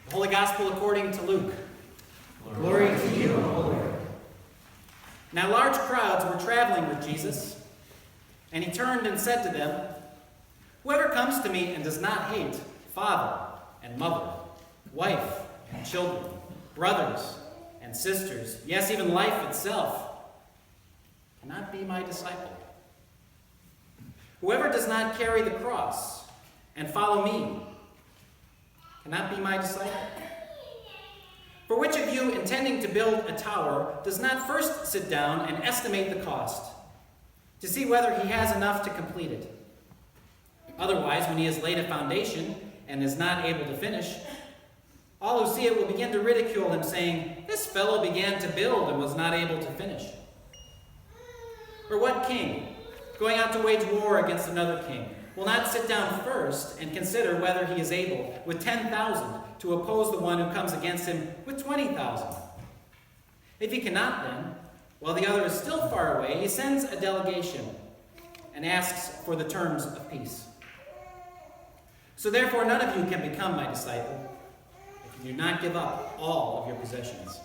The Holy Gospel according to Luke. Glory to you, O Lord. Now large crowds were traveling with Jesus, and he turned and said to them, "Whoever comes to me and does not hate father and mother, wife and children, brothers and sisters, yes, even life itself, cannot be my disciple. Whoever does not carry the cross and follow me cannot be my disciple. For which of you, intending to build a tower, does not first sit down and estimate the cost, to see whether he has enough to complete it? Otherwise, when he has laid a foundation and is not able to finish, all who see it will begin to ridicule him, saying, 'This fellow began to build and was not able to finish.' Or what king, going out to wage war against another king, will not sit down first and consider whether he is able, with 10,000, to oppose the one who comes against him with 20,000? If he cannot, then, while the other is still far away, he sends a delegation and asks for the terms of peace. So therefore none of you can become my disciple if you do not give up all of your possessions."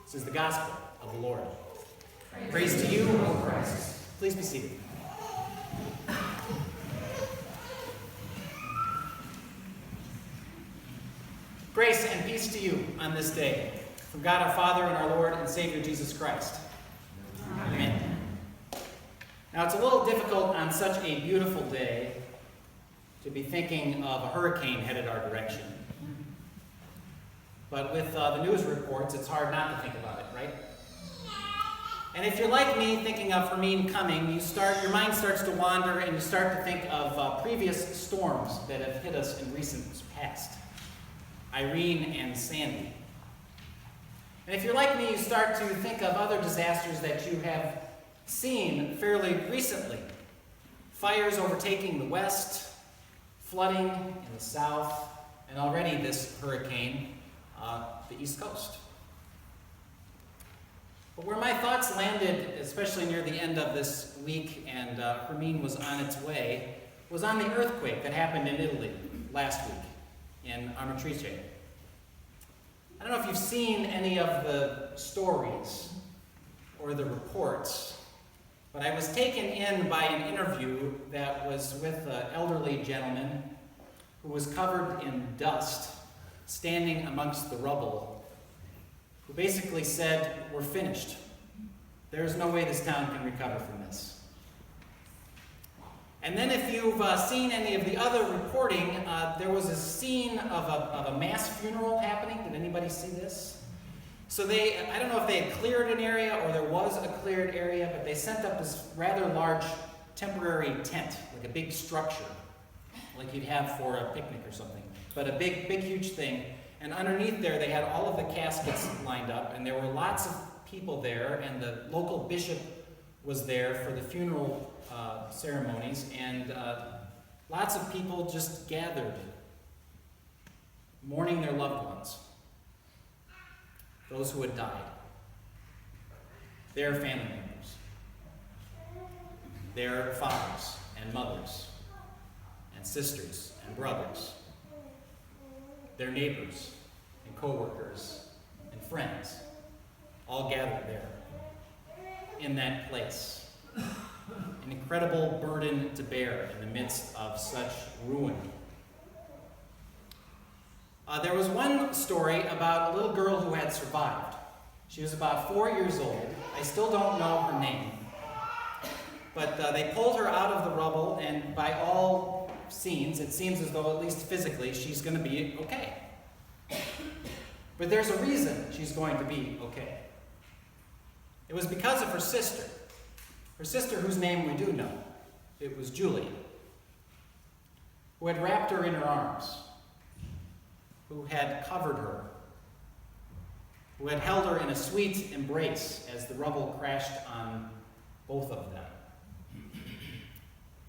This is the gospel of the Lord. Praise to you, O Christ. Please be seated. Grace and peace to you on this day, from God our Father and our Lord and Savior Jesus Christ. Amen. Now it's a little difficult on such a beautiful day to be thinking of a hurricane headed our direction. But with the news reports, it's hard not to think about it, right? And if you're like me, thinking of Hermine coming, your mind starts to wander and you start to think of previous storms that have hit us in recent past. Irene and Sandy. And if you're like me, you start to think of other disasters that you have seen fairly recently. Fires overtaking the west, flooding in the south, and already this hurricane, the east coast. But where my thoughts landed, especially near the end of this week and Hermine was on its way, was on the earthquake that happened in Italy last week in Amatrice. I don't know if you've seen any of the stories or the reports, but I was taken in by an interview that was with an elderly gentleman who was covered in dust, standing amongst the rubble, who basically said, "We're finished. There's no way this town can recover from this." And then if you've seen any of the other reporting, there was a scene of a mass funeral happening. Did anybody see this? So I don't know if they had cleared an area or there was a cleared area, but they sent up this rather large temporary tent, like a big structure, like you'd have for a picnic or something, but a big, huge thing. And underneath there, they had all of the caskets lined up, and there were lots of people there, and the local bishop was there for the funeral ceremonies, and lots of people just gathered, mourning their loved ones, those who had died, their family members, their fathers and mothers, and sisters and brothers, their neighbors and co-workers and friends, all gathered there in that place. An incredible burden to bear in the midst of such ruin. There was one story about a little girl who had survived. She was about 4 years old. I still don't know her name. But they pulled her out of the rubble, and by all scenes, it seems as though, at least physically, she's going to be okay. But there's a reason she's going to be okay. It was because of her sister. Her sister, whose name we do know. It was Julia, who had wrapped her in her arms, who had covered her, who had held her in a sweet embrace as the rubble crashed on both of them.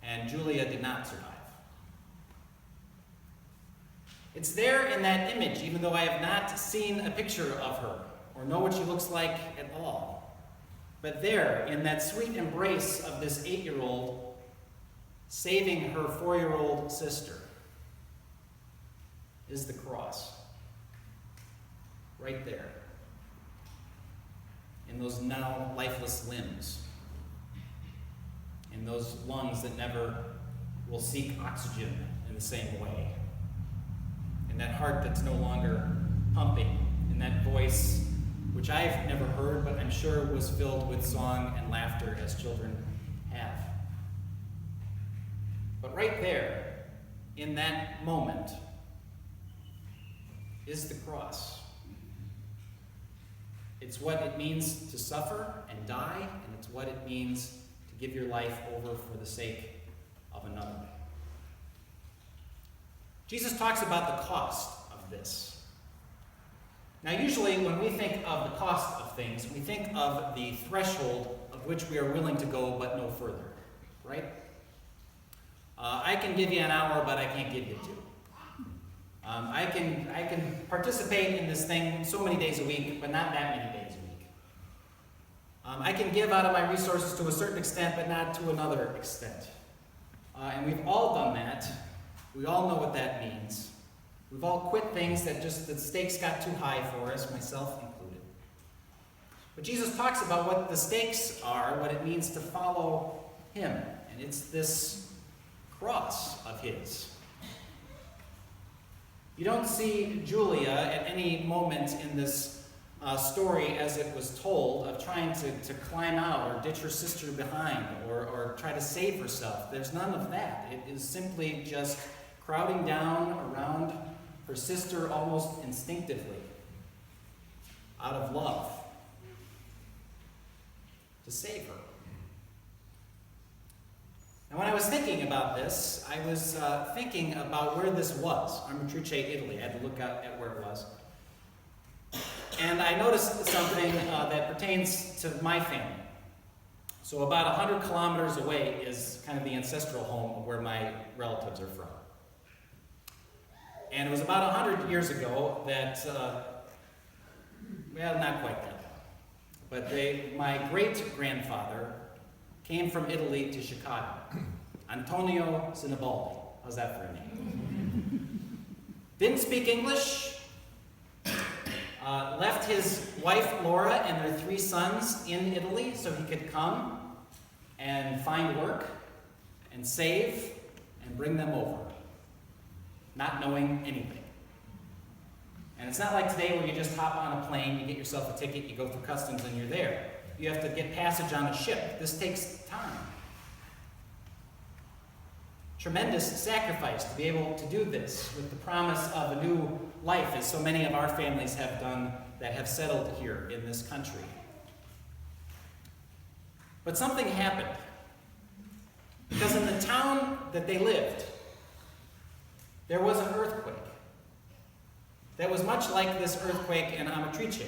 And Julia did not survive. It's there in that image, even though I have not seen a picture of her or know what she looks like at all. But there, in that sweet embrace of this 8-year-old saving her 4-year-old sister, is the cross. Right there. In those now lifeless limbs. In those lungs that never will seek oxygen in the same way. In that heart that's no longer pumping. In that voice, which I've never heard, but I'm sure was filled with song and laughter as children have. But right there, in that moment, is the cross. It's what it means to suffer and die, and it's what it means to give your life over for the sake of another. Jesus talks about the cost of this. Now, usually when we think of the cost of things, we think of the threshold of which we are willing to go but no further, right? I can give you an hour, but I can't give you 2. I can participate in this thing so many days a week, but not that many days a week. I can give out of my resources to a certain extent, but not to another extent. And we've all done that. We all know what that means. We've all quit things that just the stakes got too high for us, myself included. But Jesus talks about what the stakes are, what it means to follow him. And it's this cross of his. You don't see Julia at any moment in this story as it was told of trying to climb out or ditch her sister behind or try to save herself. There's none of that. It is simply just crowding down around her sister almost instinctively out of love to save her. And when I was thinking about this, I was thinking about where this was, Amatrice, Italy. I had to look out at where it was. And I noticed something that pertains to my family. So about 100 kilometers away is kind of the ancestral home of where my relatives are from. And it was about 100 years ago that, well, not quite that long, but my great-grandfather came from Italy to Chicago. Antonio Sinibaldo. How's that for a name? Didn't speak English. Left his wife Laura and their 3 sons in Italy so he could come and find work and save and bring them over, not knowing anything. And it's not like today where you just hop on a plane, you get yourself a ticket, you go through customs, and you're there. You have to get passage on a ship. This takes time. Tremendous sacrifice to be able to do this with the promise of a new life, as so many of our families have done that have settled here in this country. But something happened. Because in the town that they lived, there was an earthquake that was much like this earthquake in Amatrice.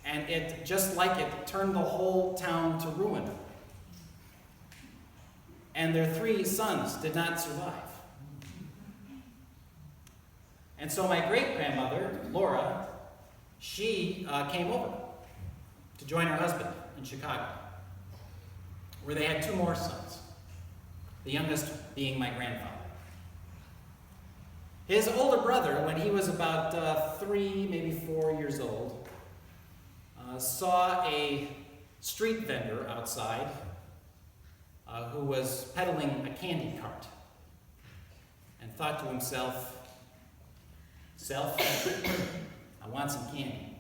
And it, just like it, turned the whole town to ruin. And their 3 sons did not survive. And so my great-grandmother, Laura, she came over to join her husband in Chicago, where they had 2 more sons, the youngest being my grandfather. His older brother, when he was about 3, maybe 4 years old, saw a street vendor outside who was peddling a candy cart and thought to himself, "Self, I want some candy."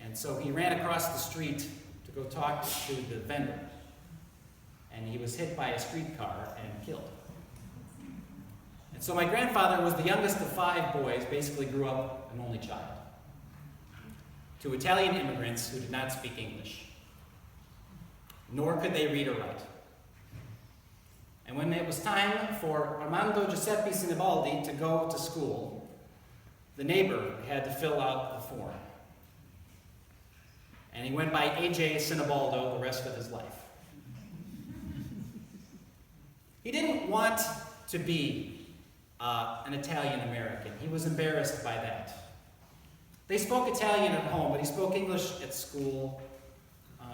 And so he ran across the street to go talk to the vendor, and he was hit by a streetcar and killed. And so my grandfather was the youngest of 5 boys, basically grew up an only child, to Italian immigrants who did not speak English, nor could they read or write. And when it was time for Armando Giuseppe Sinibaldi to go to school, the neighbor had to fill out the form. And he went by A.J. Sinibaldo the rest of his life. He didn't want to be an Italian American. He was embarrassed by that. They spoke Italian at home, but he spoke English at school.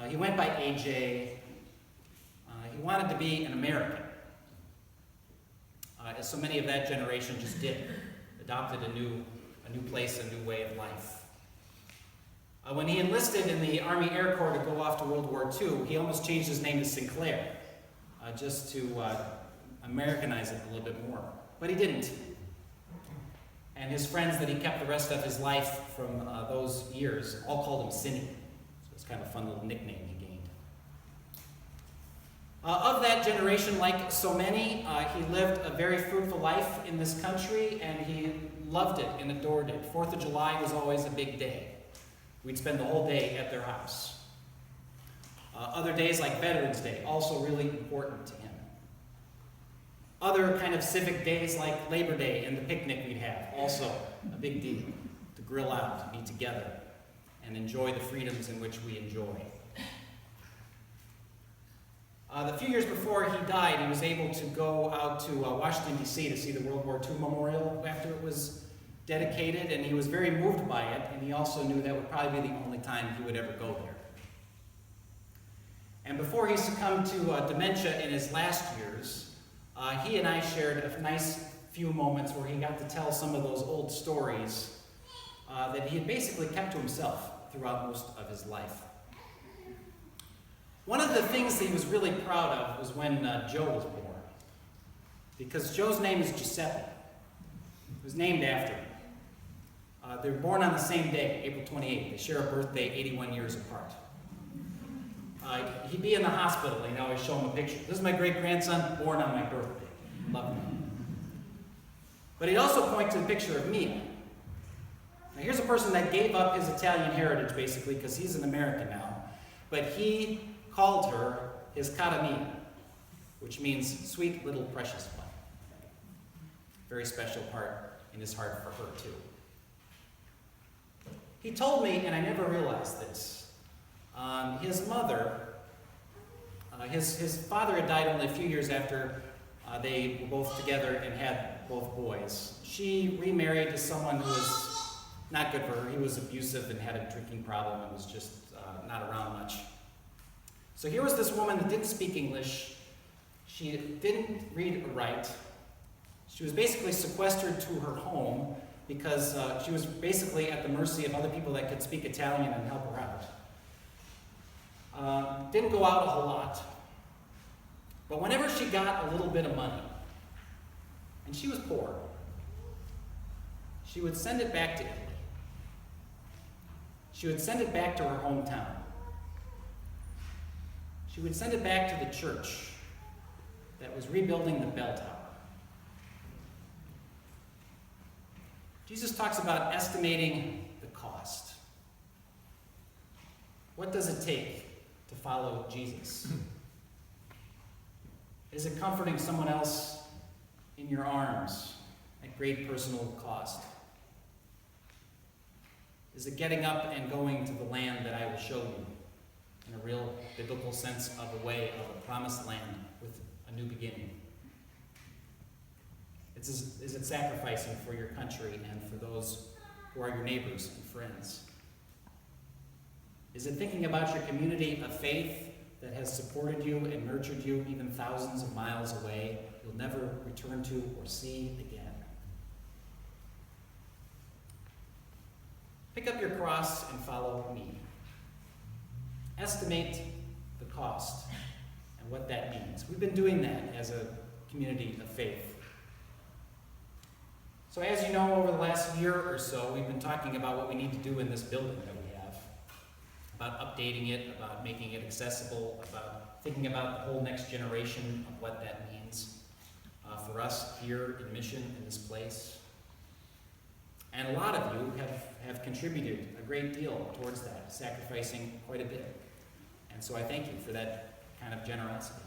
He went by A.J. He wanted to be an American, as so many of that generation just did. adopted a new place, a new way of life. When he enlisted in the Army Air Corps to go off to World War II, he almost changed his name to Sinclair, just to Americanize it a little bit more. But he didn't. And his friends that he kept the rest of his life from those years all called him Sinny. So it's kind of a fun little nickname he gained. Of that generation, like so many, he lived a very fruitful life in this country, and he loved it and adored it. 4th of July was always a big day. We'd spend the whole day at their house. Other days like Veterans Day, also really important to him. Other kind of civic days like Labor Day and the picnic we'd have, also a big deal. To grill out, to be together, and enjoy the freedoms in which we enjoy. The few years before he died, he was able to go out to Washington, D.C. to see the World War II Memorial after it was dedicated, and he was very moved by it, and he also knew that would probably be the only time he would ever go there. And before he succumbed to dementia in his last years, he and I shared a nice few moments where he got to tell some of those old stories that he had basically kept to himself throughout most of his life. One of the things that he was really proud of was when Joe was born, because Joe's name is Giuseppe. It was named after him. They were born on the same day, April 28th. They share a birthday 81 years apart. He'd be in the hospital, and I always show him a picture. This is my great-grandson, born on my birthday. Love him. But he'd also point to the picture of Mia. Now here's a person that gave up his Italian heritage, basically, because he's an American now. But he called her his cara mia, which means sweet little precious one. Very special part in his heart for her, too. He told me, and I never realized this, his mother, his father had died only a few years after they were both together and had both boys. She remarried to someone who was not good for her. He was abusive and had a drinking problem and was just not around much. So here was this woman that didn't speak English. She didn't read or write. She was basically sequestered to her home because she was basically at the mercy of other people that could speak Italian and help her out. Didn't go out a whole lot. But whenever she got a little bit of money, and she was poor, she would send it back to Italy. She would send it back to her hometown. She would send it back to the church that was rebuilding the bell tower. Jesus talks about estimating the cost. What does it take to follow Jesus? Is it comforting someone else in your arms at great personal cost? Is it getting up and going to the land that I will show you in a real biblical sense of a way of a promised land with a new beginning? Is it sacrificing for your country and for those who are your neighbors and friends? Is it thinking about your community of faith that has supported you and nurtured you even thousands of miles away, you'll never return to or see again? Pick up your cross and follow me. Estimate the cost and what that means. We've been doing that as a community of faith. So as you know, over the last year or so, we've been talking about what we need to do in this building that we have, about updating it, about making it accessible, about thinking about the whole next generation of what that means for us here in Mission, in this place. And a lot of you have contributed a great deal towards that, sacrificing quite a bit. And so I thank you for that kind of generosity.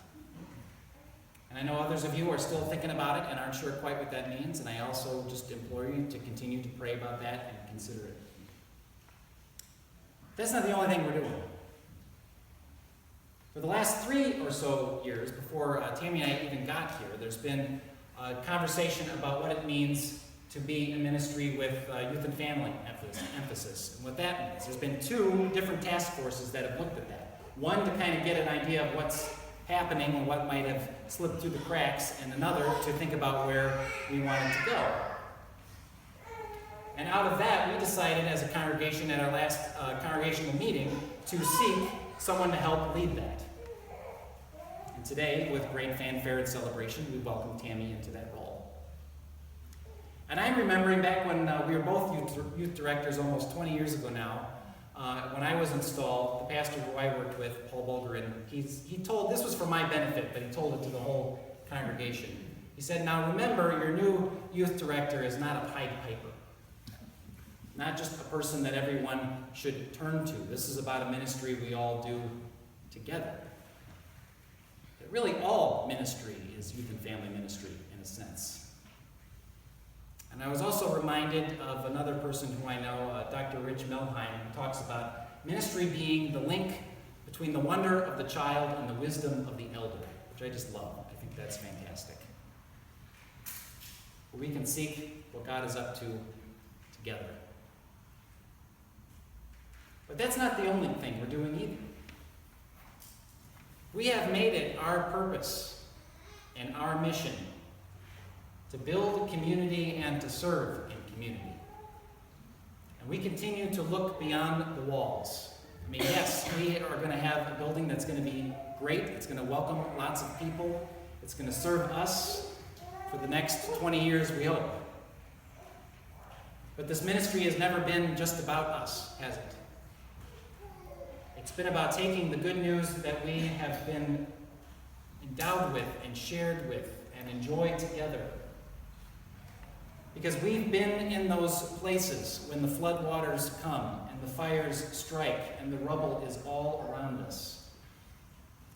And I know others of you are still thinking about it and aren't sure quite what that means, and I also just implore you to continue to pray about that and consider it. That's not the only thing we're doing. For the last 3 or so years, before Tammy and I even got here, there's been a conversation about what it means to be a ministry with youth and family emphasis, and what that means. There's been 2 different task forces that have looked at that. One to kind of get an idea of what's happening and what might have slipped through the cracks, and another to think about where we want it to go. And out of that, we decided as a congregation at our last congregational meeting to seek someone to help lead that. And today, with great fanfare and celebration, we welcome Tammy into that role. And I'm remembering back when we were both youth directors almost 20 years ago now, when I was installed, the pastor who I worked with, Paul Bulgarin, he told, this was for my benefit, but he told it to the whole congregation. He said, now remember, your new youth director is not a Pied Piper. Not just a person that everyone should turn to. This is about a ministry we all do together. But really all ministry is youth and family ministry in a sense. And I was also reminded of another person who I know, Dr. Rich Melheim, who talks about ministry being the link between the wonder of the child and the wisdom of the elder, which I just love. I think that's fantastic. We can seek what God is up to together. But that's not the only thing we're doing either. We have made it our purpose and our mission to build community and to serve in community. And we continue to look beyond the walls. I mean, yes, we are going to have a building that's going to be great. It's going to welcome lots of people. It's going to serve us for the next 20 years, we hope. But this ministry has never been just about us, has it? It's been about taking the good news that we have been endowed with and shared with and enjoyed together. Because we've been in those places when the floodwaters come and the fires strike and the rubble is all around us.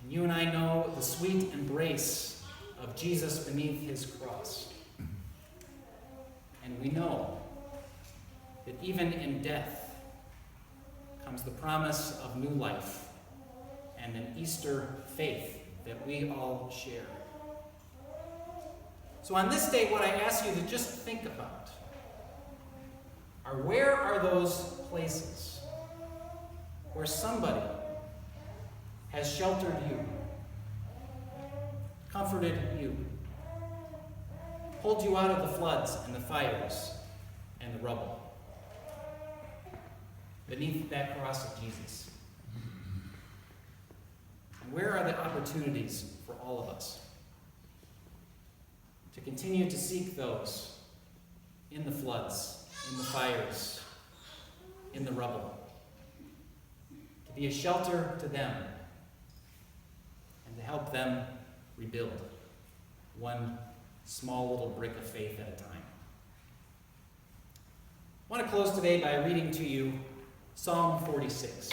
And you and I know the sweet embrace of Jesus beneath his cross. And we know that even in death comes the promise of new life and an Easter faith that we all share. So on this day, what I ask you to just think about are, where are those places where somebody has sheltered you, comforted you, pulled you out of the floods and the fires and the rubble, beneath that cross of Jesus? And where are the opportunities for all of us to continue to seek those in the floods, in the fires, in the rubble, to be a shelter to them and to help them rebuild one small little brick of faith at a time? I want to close today by reading to you Psalm 46.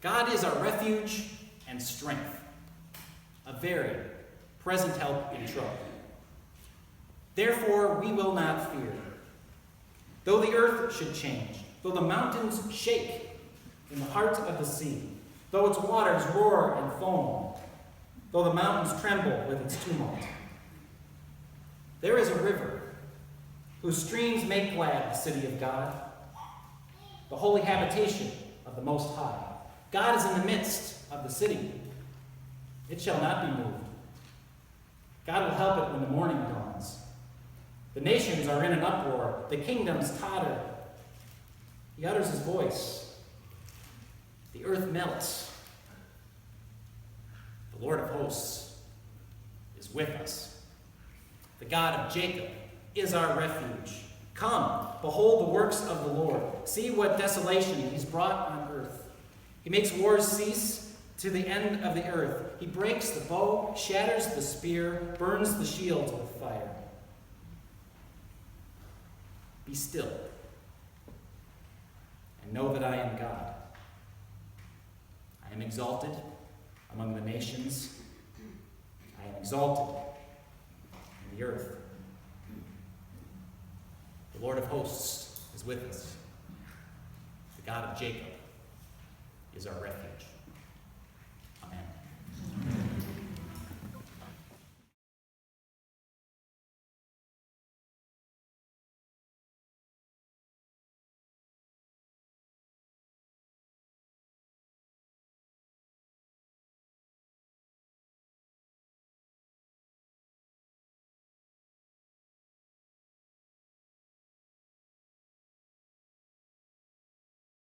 God is our refuge and strength, a very present help in trouble. Therefore we will not fear. Though the earth should change, though the mountains shake in the heart of the sea, though its waters roar and foam, though the mountains tremble with its tumult, there is a river whose streams make glad the city of God, the holy habitation of the Most High. God is in the midst of the city. It shall not be moved. God will help it when the morning dawns. The nations are in an uproar. The kingdoms totter. He utters his voice. The earth melts. The Lord of hosts is with us. The God of Jacob is our refuge. Come, behold the works of the Lord. See what desolation he's brought on earth. He makes wars cease to the end of the earth. He breaks the bow, shatters the spear, burns the shields with fire. Be still and know that I am God. I am exalted among the nations. I am exalted in the earth. The Lord of hosts is with us. The God of Jacob is our refuge.